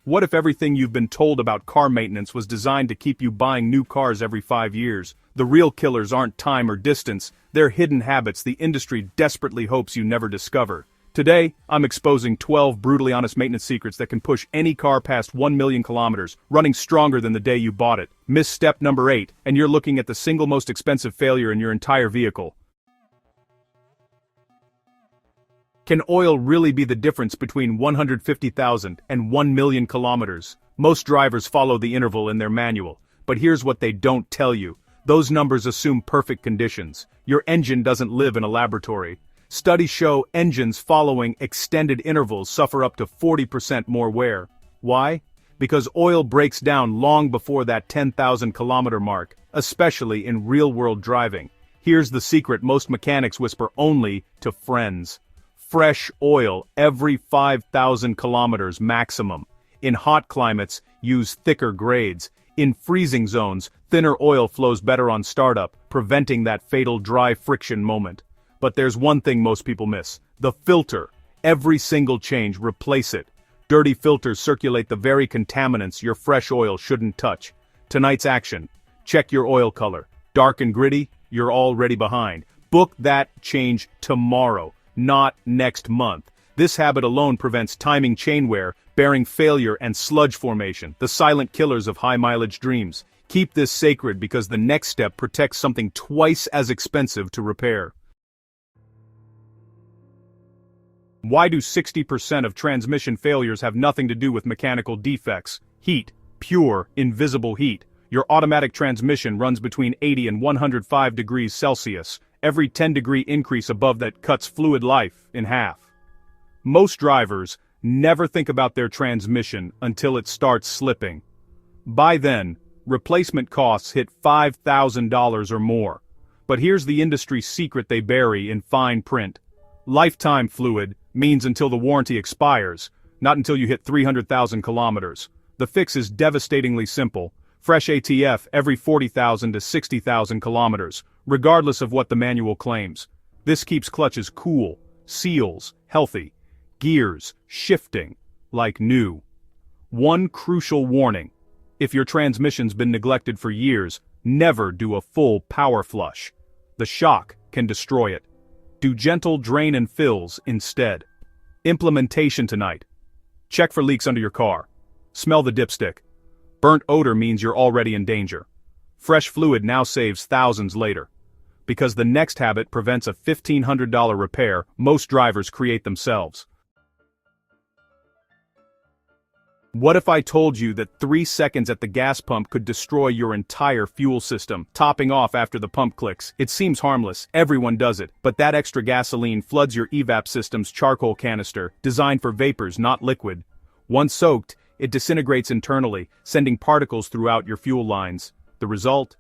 What if everything you've been told about car maintenance was designed to keep you buying new cars every 5 years? The real killers aren't time or distance, they're hidden habits the industry desperately hopes you never discover. Today, I'm exposing 12 brutally honest maintenance secrets that can push any car past 1 million kilometers, running stronger than the day you bought it. Miss step number 8, and you're looking at the single most expensive failure in your entire vehicle. Can oil really be the difference between 150,000 and 1 million kilometers? Most drivers follow the interval in their manual, but here's what they don't tell you. Those numbers assume perfect conditions. Your engine doesn't live in a laboratory. Studies show engines following extended intervals suffer up to 40% more wear. Why? Because oil breaks down long before that 10,000 kilometer mark, especially in real-world driving. Here's the secret most mechanics whisper only to friends. Fresh oil every 5,000 kilometers maximum. In hot climates, use thicker grades. In freezing zones, thinner oil flows better on startup, preventing that fatal dry friction moment. But there's one thing most people miss. The filter. Every single change, replace it. Dirty filters circulate the very contaminants your fresh oil shouldn't touch. Tonight's action. Check your oil color. Dark and gritty, you're already behind. Book that change tomorrow, not next month. This habit alone prevents timing chain wear, bearing failure and sludge formation, the silent killers of high-mileage dreams. Keep this sacred because the next step protects something twice as expensive to repair. Why do 60% of transmission failures have nothing to do with mechanical defects? Heat. Pure, invisible heat. Your automatic transmission runs between 80 and 105 degrees Celsius. Every 10-degree increase above that cuts fluid life in half. Most drivers never think about their transmission until it starts slipping. By then, replacement costs hit $5,000 or more. But here's the industry secret they bury in fine print. Lifetime fluid means until the warranty expires, not until you hit 300,000 kilometers. The fix is devastatingly simple. Fresh ATF every 40,000 to 60,000 kilometers, regardless of what the manual claims. This keeps clutches cool, seals healthy, gears shifting like new. One crucial warning. If your transmission's been neglected for years, never do a full power flush. The shock can destroy it. Do gentle drain and fills instead. Implementation tonight. Check for leaks under your car. Smell the dipstick. Burnt odor means you're already in danger. Fresh fluid now saves thousands later. Because the next habit prevents a $1,500 repair most drivers create themselves. What if I told you that 3 seconds at the gas pump could destroy your entire fuel system, topping off after the pump clicks? It seems harmless, everyone does it, but that extra gasoline floods your evap system's charcoal canister, designed for vapors, not liquid. Once soaked, it disintegrates internally, sending particles throughout your fuel lines. The result?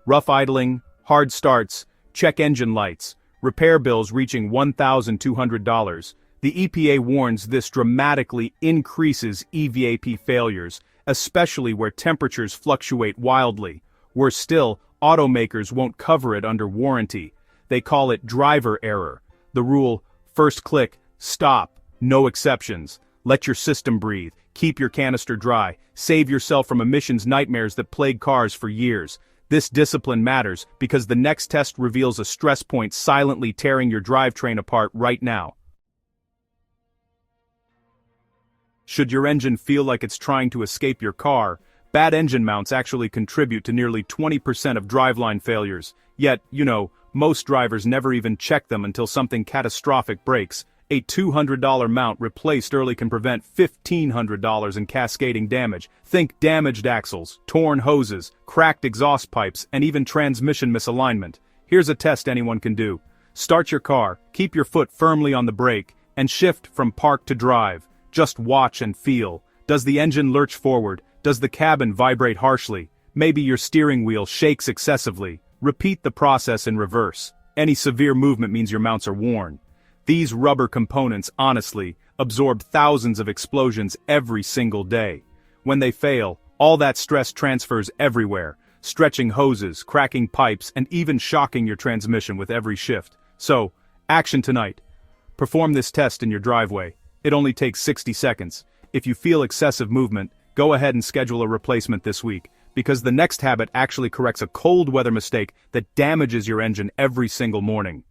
Rough idling, hard starts, check engine lights, repair bills reaching $1,200. The EPA warns this dramatically increases EVAP failures, especially where temperatures fluctuate wildly. Worse still, automakers won't cover it under warranty. They call it driver error. The rule, first click, stop, no exceptions. Let your system breathe, keep your canister dry, save yourself from emissions nightmares that plague cars for years. This discipline matters because the next test reveals a stress point silently tearing your drivetrain apart right now. Should your engine feel like it's trying to escape your car, bad engine mounts actually contribute to nearly 20% of driveline failures. Yet, most drivers never even check them until something catastrophic breaks. A $200 mount replaced early can prevent $1,500 in cascading damage. Think damaged axles, torn hoses, cracked exhaust pipes, and even transmission misalignment. Here's a test anyone can do. Start your car, keep your foot firmly on the brake, and shift from park to drive. Just watch and feel. Does the engine lurch forward? Does the cabin vibrate harshly? Maybe your steering wheel shakes excessively. Repeat the process in reverse. Any severe movement means your mounts are worn. These rubber components, honestly, absorb thousands of explosions every single day. When they fail, all that stress transfers everywhere, stretching hoses, cracking pipes, and even shocking your transmission with every shift. So, action tonight. Perform this test in your driveway. It only takes 60 seconds. If you feel excessive movement, go ahead and schedule a replacement this week, because the next habit actually corrects a cold weather mistake that damages your engine every single morning.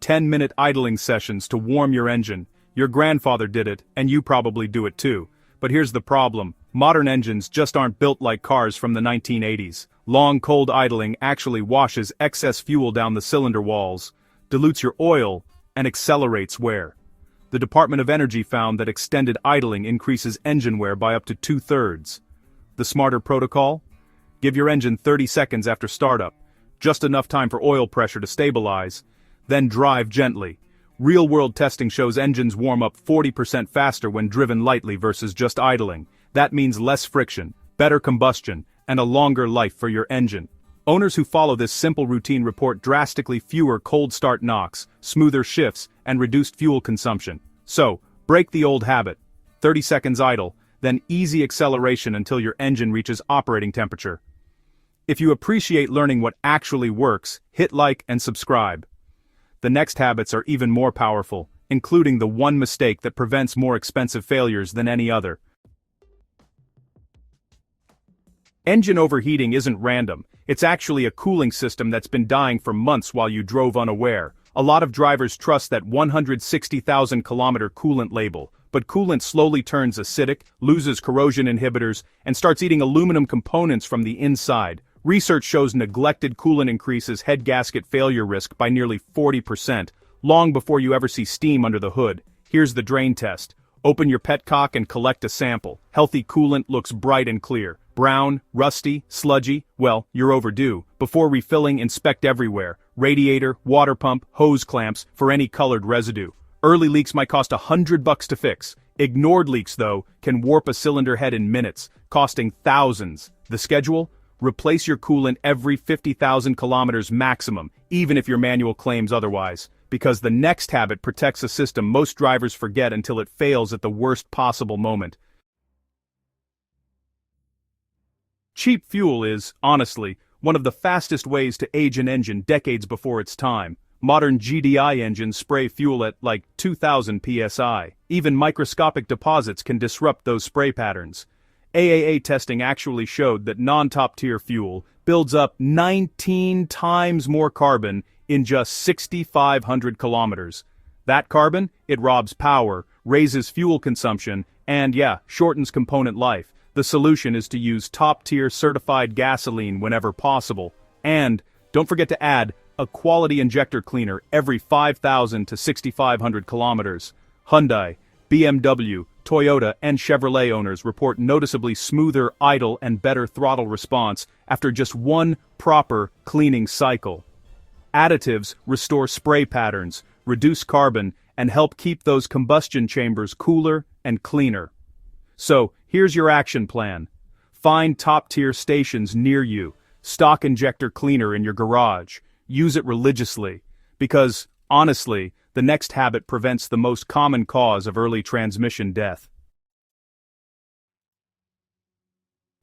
10-minute idling sessions to warm your engine. Your grandfather did it, and you probably do it too. But here's the problem. Modern engines just aren't built like cars from the 1980s. Long cold idling actually washes excess fuel down the cylinder walls, dilutes your oil, and accelerates wear. The Department of Energy found that extended idling increases engine wear by up to 2/3. The smarter protocol? Give your engine 30 seconds after startup, just enough time for oil pressure to stabilize, then drive gently. Real-world testing shows engines warm up 40% faster when driven lightly versus just idling. That means less friction, better combustion, and a longer life for your engine. Owners who follow this simple routine report drastically fewer cold start knocks, smoother shifts, and reduced fuel consumption. So, break the old habit. 30 seconds idle, then easy acceleration until your engine reaches operating temperature. If you appreciate learning what actually works, hit like and subscribe. The next habits are even more powerful, including the one mistake that prevents more expensive failures than any other. Engine overheating isn't random. It's actually a cooling system that's been dying for months while you drove unaware. A lot of drivers trust that 160,000 kilometer coolant label, but coolant slowly turns acidic, loses corrosion inhibitors, and starts eating aluminum components from the inside. Research shows neglected coolant increases head gasket failure risk by nearly 40%, long before you ever see steam under the hood. Here's the drain test. Open your petcock and collect a sample. Healthy coolant looks bright and clear. Brown, rusty, sludgy, well, you're overdue. Before refilling, inspect everywhere. Radiator, water pump, hose clamps, for any colored residue. Early leaks might cost $100 to fix. Ignored leaks, though, can warp a cylinder head in minutes, costing thousands. The schedule? Replace your coolant every 50,000 kilometers maximum, even if your manual claims otherwise. Because the next habit protects a system most drivers forget until it fails at the worst possible moment. Cheap fuel is, honestly, one of the fastest ways to age an engine decades before its time. Modern GDI engines spray fuel at like 2,000 psi. Even microscopic deposits can disrupt those spray patterns. AAA testing actually showed that non-top-tier fuel builds up 19 times more carbon in just 6,500 kilometers. That carbon, it robs power, raises fuel consumption, and shortens component life. The solution is to use top-tier certified gasoline whenever possible. And, don't forget to add a quality injector cleaner every 5,000 to 6,500 kilometers. Hyundai, BMW, Toyota, and Chevrolet owners report noticeably smoother idle and better throttle response after just one proper cleaning cycle. Additives restore spray patterns, reduce carbon, and help keep those combustion chambers cooler and cleaner. So, here's your action plan. Find top-tier stations near you. Stock injector cleaner in your garage. Use it religiously. Because, honestly, the next habit prevents the most common cause of early transmission death.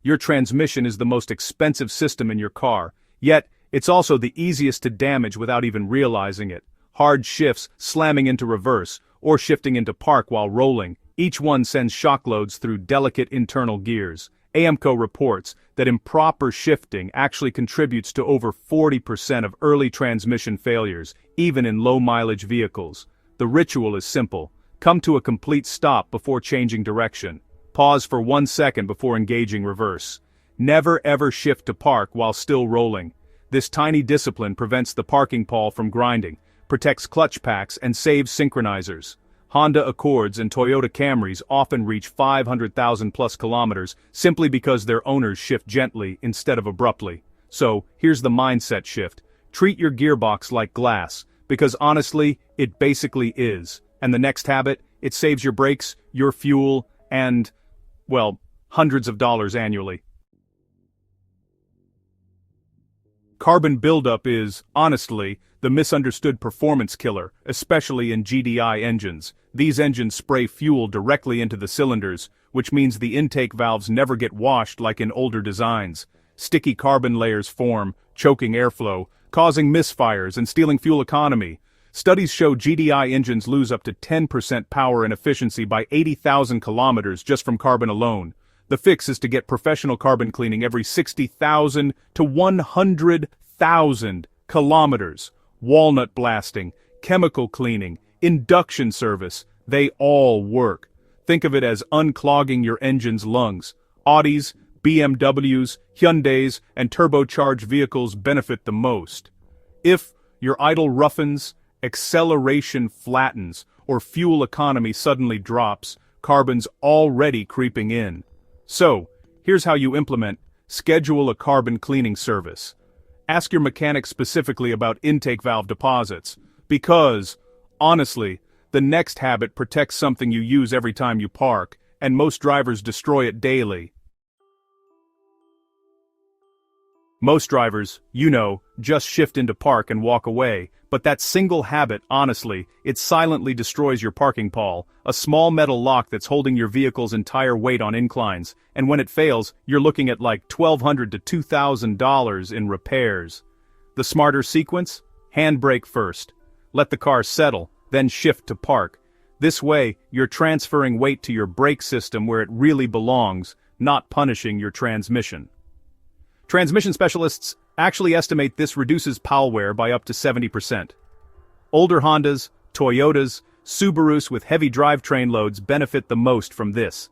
Your transmission is the most expensive system in your car, yet it's also the easiest to damage without even realizing it. Hard shifts, slamming into reverse, or shifting into park while rolling, each one sends shock loads through delicate internal gears. AMCO reports that improper shifting actually contributes to over 40% of early transmission failures, even in low-mileage vehicles. The ritual is simple. Come to a complete stop before changing direction. Pause for 1 second before engaging reverse. Never ever shift to park while still rolling. This tiny discipline prevents the parking pawl from grinding, protects clutch packs, and saves synchronizers. Honda Accords and Toyota Camrys often reach 500,000 plus kilometers simply because their owners shift gently instead of abruptly. So, here's the mindset shift. Treat your gearbox like glass, because honestly, it basically is. And the next habit, it saves your brakes, your fuel, and, well, hundreds of dollars annually. Carbon buildup is, honestly, the misunderstood performance killer, especially in GDI engines. These engines spray fuel directly into the cylinders, which means the intake valves never get washed like in older designs. Sticky carbon layers form, choking airflow, causing misfires and stealing fuel economy. Studies show GDI engines lose up to 10% power and efficiency by 80,000 kilometers just from carbon alone. The fix is to get professional carbon cleaning every 60,000 to 100,000 kilometers. Walnut blasting, chemical cleaning, induction service, they all work. Think of it as unclogging your engine's lungs. Audis, BMWs, Hyundais, and turbocharged vehicles benefit the most. If your idle roughens, acceleration flattens, or fuel economy suddenly drops, carbon's already creeping in. So, here's how you implement: schedule a carbon cleaning service. Ask your mechanic specifically about intake valve deposits, because, honestly, the next habit protects something you use every time you park, and most drivers destroy it daily. Most drivers, just shift into park and walk away, but that single habit, honestly, it silently destroys your parking pawl, a small metal lock that's holding your vehicle's entire weight on inclines, and when it fails, you're looking at like $1,200 to $2,000 in repairs. The smarter sequence? Handbrake first. Let the car settle, then shift to park. This way, you're transferring weight to your brake system where it really belongs, not punishing your transmission. Transmission specialists actually estimate this reduces Pawl wear by up to 70%. Older Hondas, Toyotas, Subarus with heavy drivetrain loads benefit the most from this.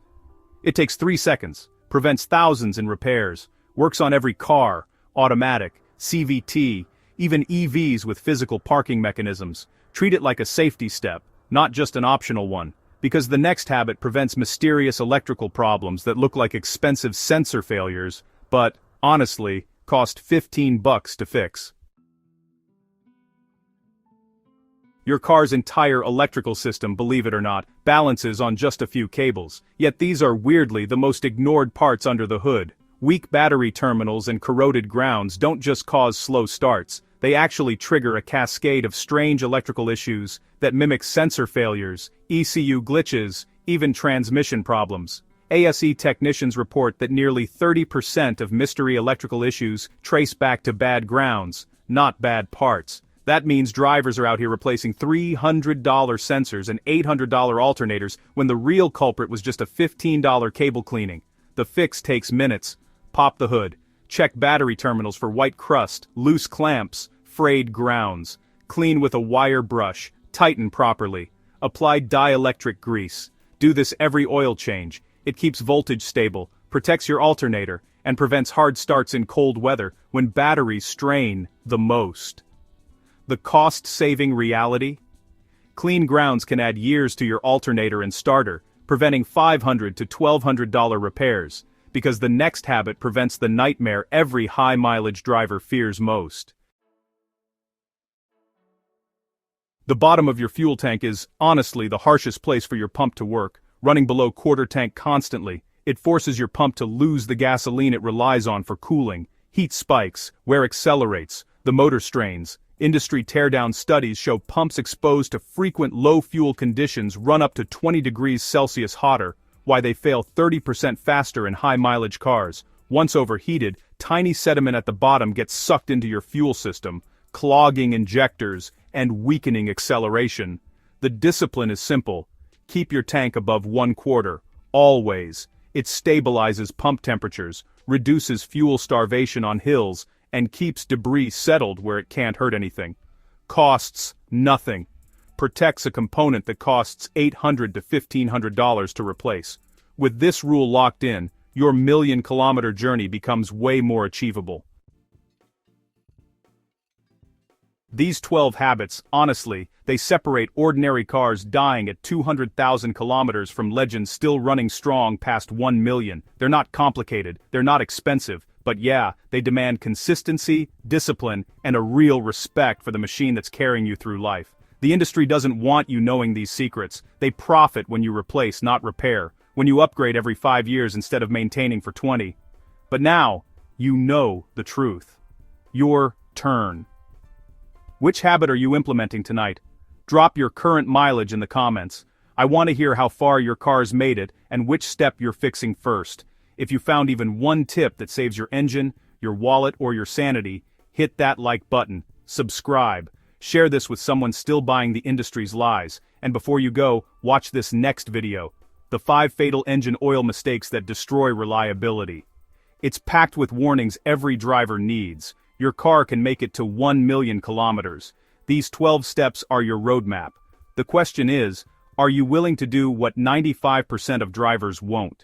It takes 3 seconds, prevents thousands in repairs, works on every car, automatic, CVT, even EVs with physical parking mechanisms. Treat it like a safety step, not just an optional one, because the next habit prevents mysterious electrical problems that look like expensive sensor failures, but, honestly, cost $15 to fix. Your car's entire electrical system, believe it or not, balances on just a few cables, yet these are weirdly the most ignored parts under the hood. Weak battery terminals and corroded grounds don't just cause slow starts, they actually trigger a cascade of strange electrical issues that mimic sensor failures, ECU glitches, even transmission problems. ASE technicians report that nearly 30% of mystery electrical issues trace back to bad grounds, not bad parts. That means drivers are out here replacing $300 sensors and $800 alternators when the real culprit was just a $15 cable cleaning. The fix takes minutes. Pop the hood. Check battery terminals for white crust, loose clamps, frayed grounds. Clean with a wire brush. Tighten properly. Apply dielectric grease. Do this every oil change. It keeps voltage stable, protects your alternator, and prevents hard starts in cold weather when batteries strain the most. The cost-saving reality? Clean grounds can add years to your alternator and starter, preventing $500 to $1,200 repairs, because the next habit prevents the nightmare every high-mileage driver fears most. The bottom of your fuel tank is, honestly, the harshest place for your pump to work. Running below quarter tank constantly, it forces your pump to lose the gasoline it relies on for cooling. Heat spikes, wear accelerates, the motor strains. Industry teardown studies show pumps exposed to frequent low fuel conditions run up to 20 degrees Celsius hotter, why they fail 30% faster in high-mileage cars. Once overheated, tiny sediment at the bottom gets sucked into your fuel system, clogging injectors and weakening acceleration. The discipline is simple. Keep your tank above 1/4, always. It stabilizes pump temperatures, reduces fuel starvation on hills, and keeps debris settled where it can't hurt anything. Costs nothing. Protects a component that costs $800 to $1,500 to replace. With this rule locked in, your million-kilometer journey becomes way more achievable. These 12 habits, honestly, they separate ordinary cars dying at 200,000 kilometers from legends still running strong past 1 million. They're not complicated, they're not expensive, but yeah, they demand consistency, discipline, and a real respect for the machine that's carrying you through life. The industry doesn't want you knowing these secrets. They profit when you replace, not repair, when you upgrade every 5 years instead of maintaining for 20. But now, you know the truth. Your turn. Which habit are you implementing tonight? Drop your current mileage in the comments. I want to hear how far your car's made it and which step you're fixing first. If you found even one tip that saves your engine, your wallet, or your sanity, hit that like button, subscribe, Share this with someone still buying the industry's lies, and before you go, watch this next video. The 5 fatal engine oil mistakes that destroy reliability. It's packed with warnings every driver needs. Your car can make it to 1 million kilometers. These 12 steps are your roadmap. The question is, are you willing to do what 95% of drivers won't?